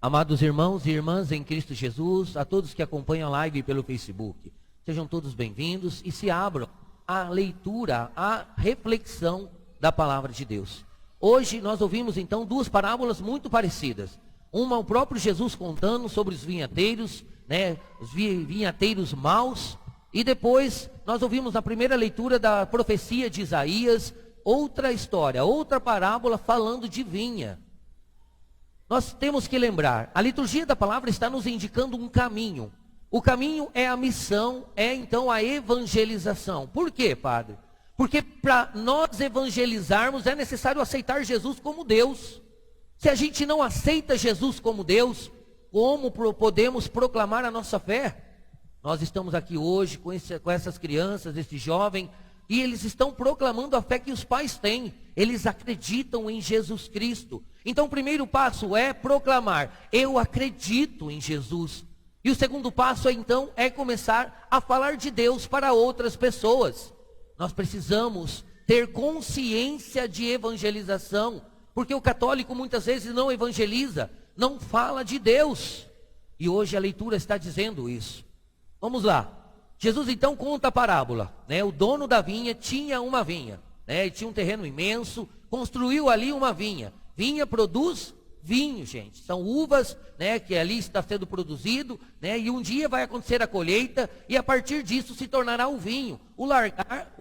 Amados irmãos e irmãs em Cristo Jesus, a todos que acompanham a live pelo Facebook, sejam todos bem-vindos e se abram à leitura, à reflexão da palavra de Deus. Hoje nós ouvimos então duas parábolas muito parecidas. Uma, o próprio Jesus contando sobre os vinhateiros, os vinhateiros maus. E depois nós ouvimos na primeira leitura da profecia de Isaías, outra história, outra parábola falando de vinha. Nós temos que lembrar, a liturgia da palavra está nos indicando um caminho. O caminho é a missão, é então a evangelização. Por quê, Padre? Porque para nós evangelizarmos é necessário aceitar Jesus como Deus. Se a gente não aceita Jesus como Deus, como podemos proclamar a nossa fé? Nós estamos aqui hoje com essas crianças, esse jovem, e eles estão proclamando a fé que os pais têm. Eles acreditam em Jesus Cristo. Então o primeiro passo é proclamar, eu acredito em Jesus. E o segundo passo então é começar a falar de Deus para outras pessoas. Nós precisamos ter consciência de evangelização, porque o católico muitas vezes não evangeliza, não fala de Deus. E hoje a leitura está dizendo isso. Vamos lá. Jesus então conta a parábola, O dono da vinha tinha uma vinha, Ele tinha um terreno imenso, construiu ali uma vinha. Vinha produz vinho, gente. São uvas, que ali está sendo produzido, E um dia vai acontecer a colheita e a partir disso se tornará o vinho. O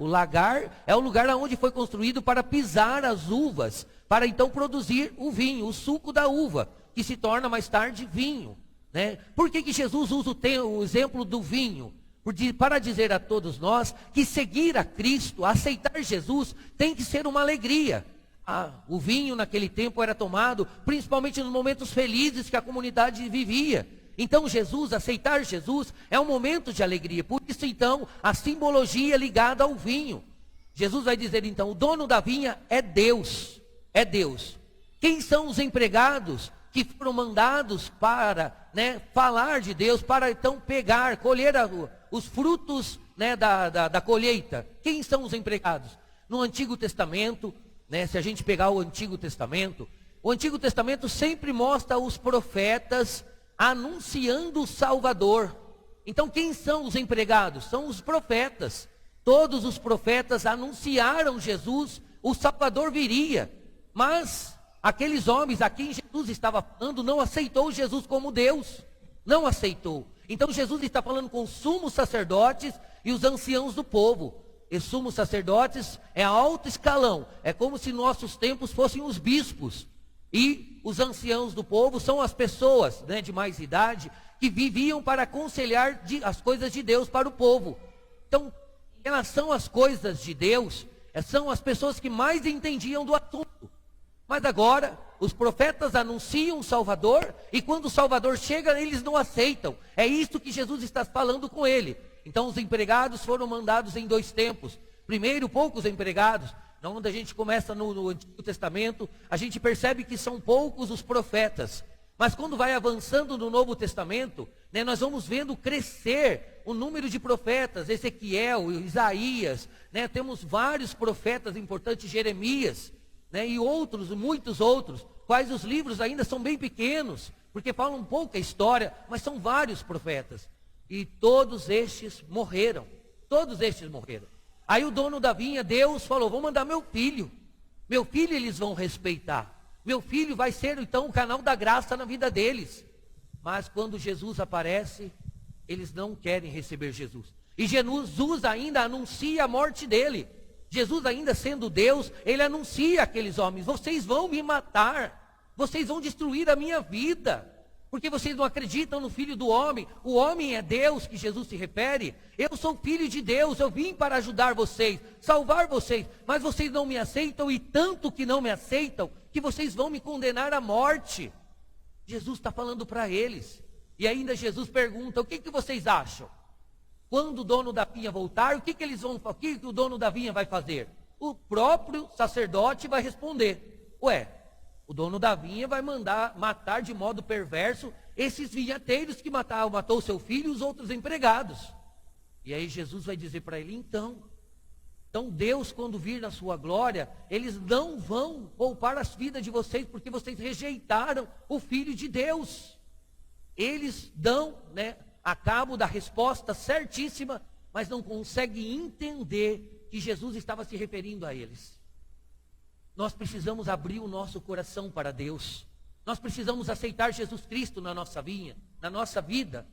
lagar é o lugar onde foi construído para pisar as uvas, para então produzir o vinho, o suco da uva, que se torna mais tarde vinho. Por que Jesus usa o exemplo do vinho? Para dizer a todos nós que seguir a Cristo, aceitar Jesus, tem que ser uma alegria. O vinho naquele tempo era tomado principalmente nos momentos felizes que a comunidade vivia. Então aceitar Jesus é um momento de alegria. Por isso então a simbologia ligada ao vinho. Jesus vai dizer então, o dono da vinha é Deus. É Deus. Quem são os empregados que foram mandados para falar de Deus, para então colher os frutos da colheita? Quem são os empregados? No Antigo Testamento, se a gente pegar o Antigo Testamento sempre mostra os profetas anunciando o Salvador. Então quem são os empregados? São os profetas. Todos os profetas anunciaram Jesus, o Salvador viria. Mas aqueles homens a quem Jesus estava falando não aceitou Jesus como Deus. Não aceitou. Então Jesus está falando com os sumos sacerdotes e os anciãos do povo. E sumos sacerdotes é alto escalão. É como se nossos tempos fossem os bispos. E os anciãos do povo são as pessoas de mais idade que viviam para aconselhar as coisas de Deus para o povo. Então, em relação às coisas de Deus, são as pessoas que mais entendiam do assunto. Mas agora, os profetas anunciam o Salvador, e quando o Salvador chega, eles não aceitam. É isso que Jesus está falando com ele. Então os empregados foram mandados em dois tempos. Primeiro, poucos empregados. Quando a gente começa no Antigo Testamento, a gente percebe que são poucos os profetas. Mas quando vai avançando no Novo Testamento, nós vamos vendo crescer o número de profetas. Ezequiel, Isaías, temos vários profetas importantes, Jeremias, e outros, muitos outros, quais os livros ainda são bem pequenos, porque falam pouca história, mas são vários profetas. E todos estes morreram. Aí o dono da vinha, Deus, falou, vou mandar meu filho eles vão respeitar. Meu filho vai ser então o canal da graça na vida deles. Mas quando Jesus aparece, eles não querem receber Jesus. E Jesus ainda anuncia a morte dele. Jesus ainda sendo Deus, ele anuncia àqueles homens, vocês vão me matar, vocês vão destruir a minha vida, porque vocês não acreditam no Filho do Homem. O homem é Deus, que Jesus se refere. Eu sou filho de Deus, eu vim para ajudar vocês, salvar vocês, mas vocês não me aceitam, e tanto que não me aceitam, que vocês vão me condenar à morte. Jesus está falando para eles, e ainda Jesus pergunta, o que vocês acham? Quando o dono da vinha voltar, o que o dono da vinha vai fazer? O próprio sacerdote vai responder, o dono da vinha vai mandar matar de modo perverso esses vinhateiros que matou seu filho e os outros empregados. E aí Jesus vai dizer para ele, então, Então Deus, quando vir na sua glória, eles não vão poupar as vidas de vocês, porque vocês rejeitaram o Filho de Deus. Eles dão, a cabo da resposta certíssima, mas não conseguem entender que Jesus estava se referindo a eles. Nós precisamos abrir o nosso coração para Deus. Nós precisamos aceitar Jesus Cristo na nossa vida,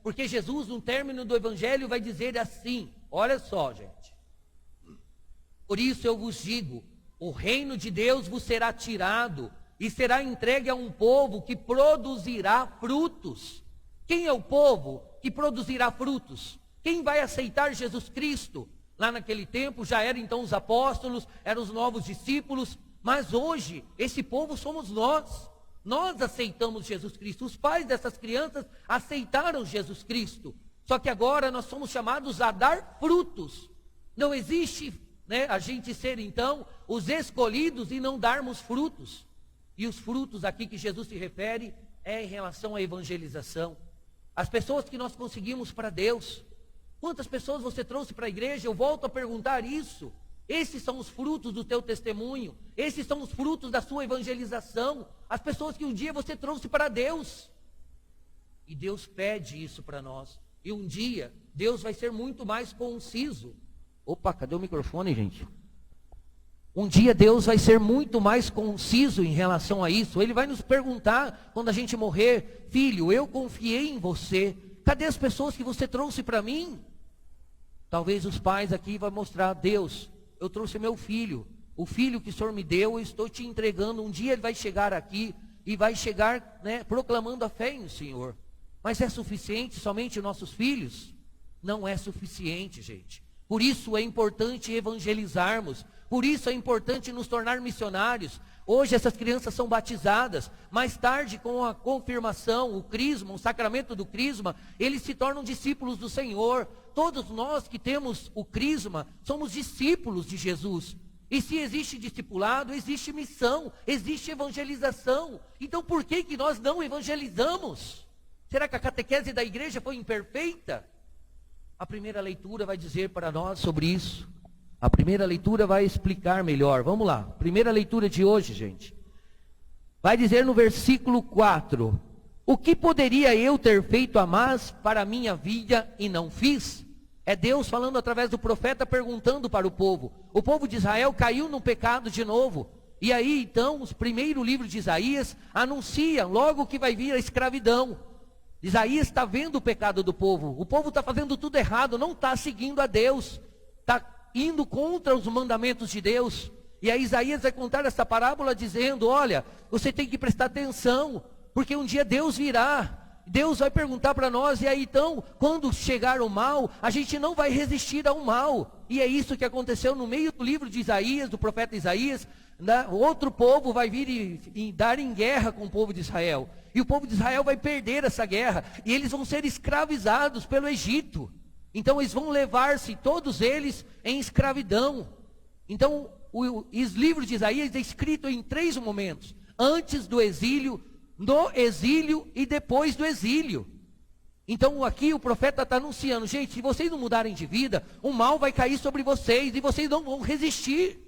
porque Jesus, no término do Evangelho, vai dizer assim, olha só, gente. Por isso eu vos digo, o reino de Deus vos será tirado e será entregue a um povo que produzirá frutos. Quem é o povo que produzirá frutos? Quem vai aceitar Jesus Cristo? Lá naquele tempo já eram então os apóstolos, eram os novos discípulos, mas hoje esse povo somos nós. Nós aceitamos Jesus Cristo. Os pais dessas crianças aceitaram Jesus Cristo. Só que agora nós somos chamados a dar frutos. Não existe a gente ser então os escolhidos e não darmos frutos. E os frutos aqui que Jesus se refere é em relação à evangelização. As pessoas que nós conseguimos para Deus. Quantas pessoas você trouxe para a igreja? Eu volto a perguntar isso. Esses são os frutos do teu testemunho. Esses são os frutos da sua evangelização. As pessoas que um dia você trouxe para Deus. E Deus pede isso para nós. E um dia Deus vai ser muito mais conciso. Opa, cadê o microfone, gente? Um dia Deus vai ser muito mais conciso em relação a isso. Ele vai nos perguntar, quando a gente morrer, filho, eu confiei em você. Cadê as pessoas que você trouxe para mim? Talvez os pais aqui vão mostrar, Deus, eu trouxe meu filho. O filho que o Senhor me deu, eu estou te entregando. Um dia ele vai chegar aqui e vai chegar proclamando a fé no Senhor. Mas é suficiente somente nossos filhos? Não é suficiente, gente. Por isso é importante evangelizarmos. Por isso é importante nos tornar missionários. Hoje essas crianças são batizadas. Mais tarde, com a confirmação, o crisma, o sacramento do crisma, eles se tornam discípulos do Senhor. Todos nós que temos o crisma, somos discípulos de Jesus. E se existe discipulado, existe missão, existe evangelização. Então por que nós não evangelizamos? Será que a catequese da igreja foi imperfeita? A primeira leitura vai dizer para nós sobre isso. A primeira leitura vai explicar melhor. Vamos lá. Primeira leitura de hoje, gente. Vai dizer no versículo 4. O que poderia eu ter feito a mais para a minha vida e não fiz? É Deus falando através do profeta, perguntando para o povo. O povo de Israel caiu no pecado de novo. E aí então, o primeiro livro de Isaías anuncia logo que vai vir a escravidão. Isaías está vendo o pecado do povo. O povo está fazendo tudo errado, não está seguindo a Deus. Está indo contra os mandamentos de Deus. E aí Isaías vai contar essa parábola dizendo, olha, você tem que prestar atenção, porque um dia Deus virá. Deus vai perguntar para nós, e aí então, quando chegar o mal, a gente não vai resistir ao mal. E é isso que aconteceu no meio do livro de Isaías, do profeta Isaías. Outro povo vai vir e dar em guerra com o povo de Israel. E o povo de Israel vai perder essa guerra. E eles vão ser escravizados pelo Egito. Então eles vão levar-se, todos eles, em escravidão. Então o livro de Isaías é escrito em 3 momentos. Antes do exílio, no exílio e depois do exílio. Então aqui o profeta está anunciando, gente, se vocês não mudarem de vida, o mal vai cair sobre vocês e vocês não vão resistir.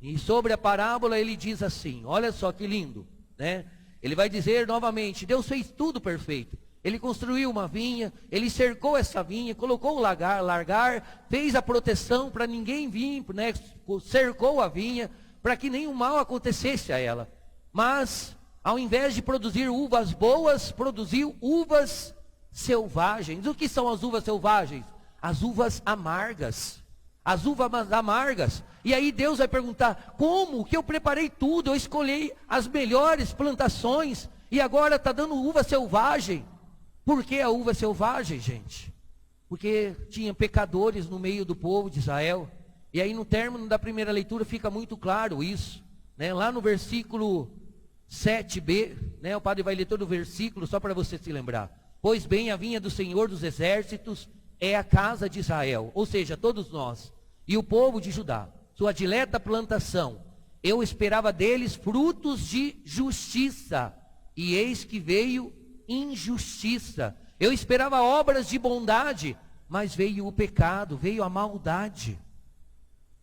E sobre a parábola ele diz assim, olha só que lindo, Ele vai dizer novamente, Deus fez tudo perfeito. Ele construiu uma vinha, ele cercou essa vinha, colocou o largar, fez a proteção para ninguém vir, cercou a vinha, para que nenhum mal acontecesse a ela. Mas, ao invés de produzir uvas boas, produziu uvas selvagens. O que são as uvas selvagens? As uvas amargas. As uvas amargas. E aí Deus vai perguntar, como que eu preparei tudo, eu escolhi as melhores plantações, e agora está dando uva selvagem. Por que a uva selvagem, gente? Porque tinha pecadores no meio do povo de Israel. E aí no término da primeira leitura fica muito claro isso. Lá no versículo 7b, o padre vai ler todo o versículo só para você se lembrar. Pois bem, a vinha do Senhor dos Exércitos é a casa de Israel, ou seja, todos nós, e o povo de Judá, sua dileta plantação. Eu esperava deles frutos de justiça, e eis que veio injustiça. Eu esperava obras de bondade, mas veio o pecado, veio a maldade.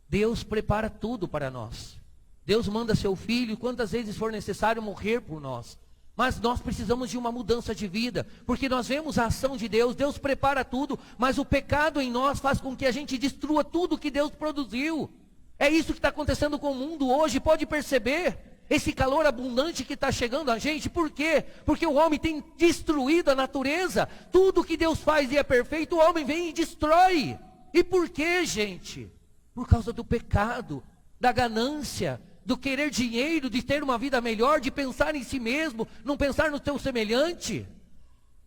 Deus prepara tudo para nós. Deus manda seu Filho, quantas vezes for necessário, morrer por nós. Mas nós precisamos de uma mudança de vida, porque nós vemos a ação de Deus, Deus prepara tudo, mas o pecado em nós faz com que a gente destrua tudo que Deus produziu. É isso que está acontecendo com o mundo hoje, pode perceber? Esse calor abundante que está chegando a gente, por quê? Porque o homem tem destruído a natureza, tudo que Deus faz e é perfeito, o homem vem e destrói. E por quê, gente? Por causa do pecado, da ganância, do querer dinheiro, de ter uma vida melhor, de pensar em si mesmo, não pensar no seu semelhante.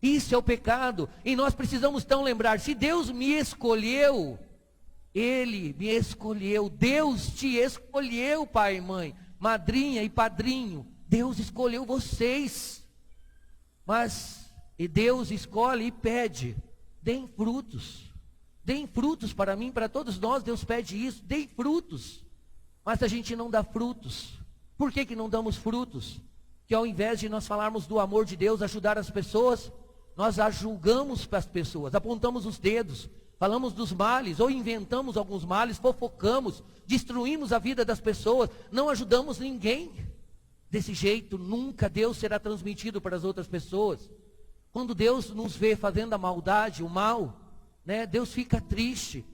Isso é o pecado, e nós precisamos então lembrar, se Deus me escolheu, Ele me escolheu, Deus te escolheu, pai e mãe, madrinha e padrinho, Deus escolheu vocês, e Deus escolhe e pede, deem frutos para mim, para todos nós, Deus pede isso, deem frutos. Mas a gente não dá frutos. Por que não damos frutos? Que ao invés de nós falarmos do amor de Deus, ajudar as pessoas, nós a julgamos para as pessoas, apontamos os dedos, falamos dos males, ou inventamos alguns males, fofocamos, destruímos a vida das pessoas, não ajudamos ninguém. Desse jeito, nunca Deus será transmitido para as outras pessoas. Quando Deus nos vê fazendo a maldade, o mal, Deus fica triste,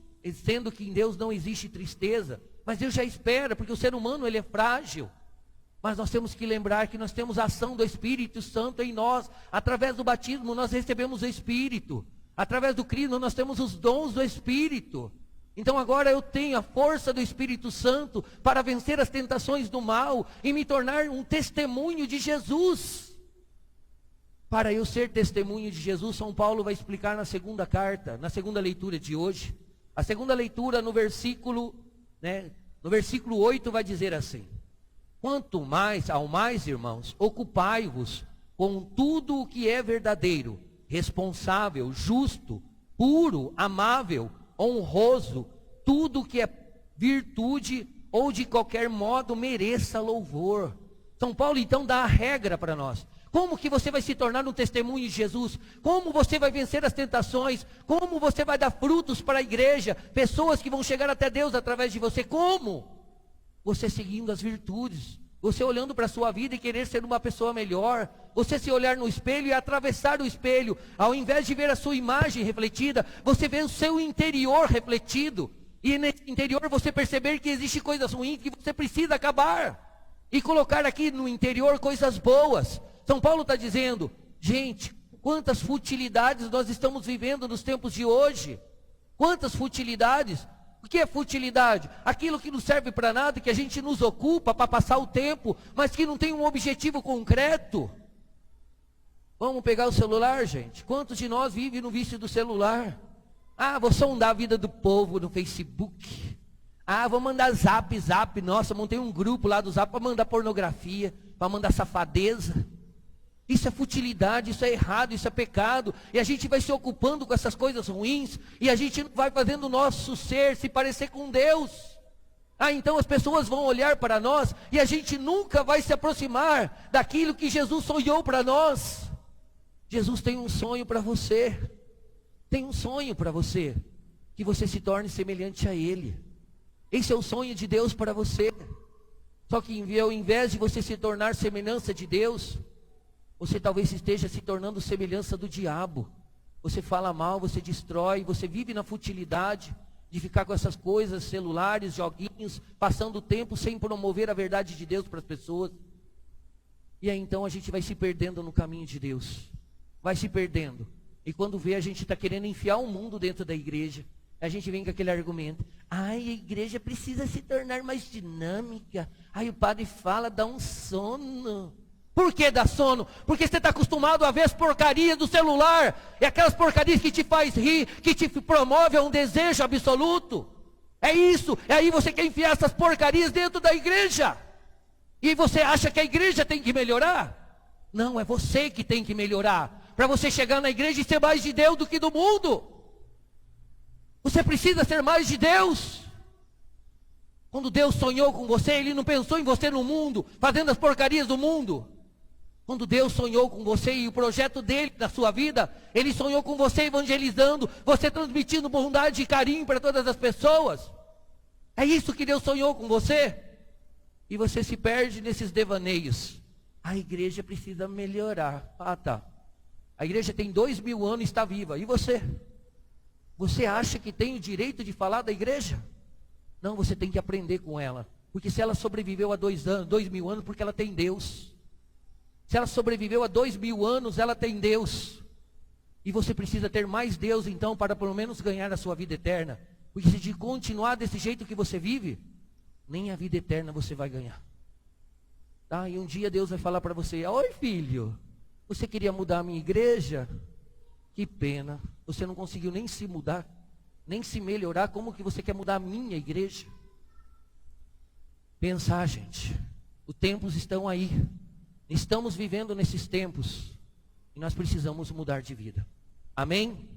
sendo que em Deus não existe tristeza. Mas Deus já espera, porque o ser humano ele é frágil. Mas nós temos que lembrar que nós temos a ação do Espírito Santo em nós. Através do batismo nós recebemos o Espírito. Através do cristo nós temos os dons do Espírito. Então agora eu tenho a força do Espírito Santo para vencer as tentações do mal e me tornar um testemunho de Jesus. Para eu ser testemunho de Jesus, São Paulo vai explicar na segunda carta, na segunda leitura de hoje. A segunda leitura no versículo 8 vai dizer assim: quanto mais, ao mais, irmãos, ocupai-vos com tudo o que é verdadeiro, responsável, justo, puro, amável, honroso, tudo que é virtude ou de qualquer modo mereça louvor. São Paulo então dá a regra para nós. Como que você vai se tornar um testemunho de Jesus? Como você vai vencer as tentações? Como você vai dar frutos para a igreja? Pessoas que vão chegar até Deus através de você. Como? Você seguindo as virtudes. Você olhando para a sua vida e querer ser uma pessoa melhor. Você se olhar no espelho e atravessar o espelho. Ao invés de ver a sua imagem refletida, você vê o seu interior refletido. E nesse interior você perceber que existe coisas ruins que você precisa acabar. E colocar aqui no interior coisas boas. São Paulo está dizendo, gente, quantas futilidades nós estamos vivendo nos tempos de hoje. Quantas futilidades. O que é futilidade? Aquilo que não serve para nada, que a gente nos ocupa para passar o tempo, mas que não tem um objetivo concreto. Vamos pegar o celular, gente. Quantos de nós vivem no vício do celular? Vou sondar a vida do povo no Facebook. Vou mandar zap. Nossa, montei um grupo lá do zap para mandar pornografia, para mandar safadeza. Isso é futilidade, isso é errado, isso é pecado. E a gente vai se ocupando com essas coisas ruins. E a gente não vai fazendo o nosso ser se parecer com Deus. Então as pessoas vão olhar para nós. E a gente nunca vai se aproximar daquilo que Jesus sonhou para nós. Jesus tem um sonho para você. Tem um sonho para você. Que você se torne semelhante a Ele. Esse é o sonho de Deus para você. Só que ao invés de você se tornar semelhança de Deus, você talvez esteja se tornando semelhança do diabo. Você fala mal, você destrói, você vive na futilidade de ficar com essas coisas, celulares, joguinhos, passando o tempo sem promover a verdade de Deus para as pessoas. E aí então a gente vai se perdendo no caminho de Deus. Vai se perdendo. E quando vê, a gente está querendo enfiar o mundo dentro da igreja. A gente vem com aquele argumento. A igreja precisa se tornar mais dinâmica. Aí o padre fala, dá um sono. Por que dá sono? Porque você está acostumado a ver as porcarias do celular. É aquelas porcarias que te faz rir, que te promove a um desejo absoluto. É isso. É aí você quer enfiar essas porcarias dentro da igreja. E você acha que a igreja tem que melhorar? Não, é você que tem que melhorar. Para você chegar na igreja e ser mais de Deus do que do mundo. Você precisa ser mais de Deus. Quando Deus sonhou com você, Ele não pensou em você no mundo, fazendo as porcarias do mundo. Quando Deus sonhou com você e o projeto dele na sua vida, Ele sonhou com você evangelizando, você transmitindo bondade e carinho para todas as pessoas. É isso que Deus sonhou com você? E você se perde nesses devaneios. A igreja precisa melhorar. Ah, tá. A igreja tem 2000 anos e está viva. E você? Você acha que tem o direito de falar da igreja? Não, você tem que aprender com ela. Porque se ela sobreviveu a 2000 anos, porque ela tem Deus. Se ela sobreviveu a 2000 anos, ela tem Deus. E você precisa ter mais Deus, então, para pelo menos ganhar a sua vida eterna. Porque se de continuar desse jeito que você vive, nem a vida eterna você vai ganhar. Tá? E um dia Deus vai falar para você: oi filho, você queria mudar a minha igreja? Que pena, você não conseguiu nem se mudar, nem se melhorar, como que você quer mudar a minha igreja? Pensar, gente, os tempos estão aí, estamos vivendo nesses tempos, e nós precisamos mudar de vida. Amém?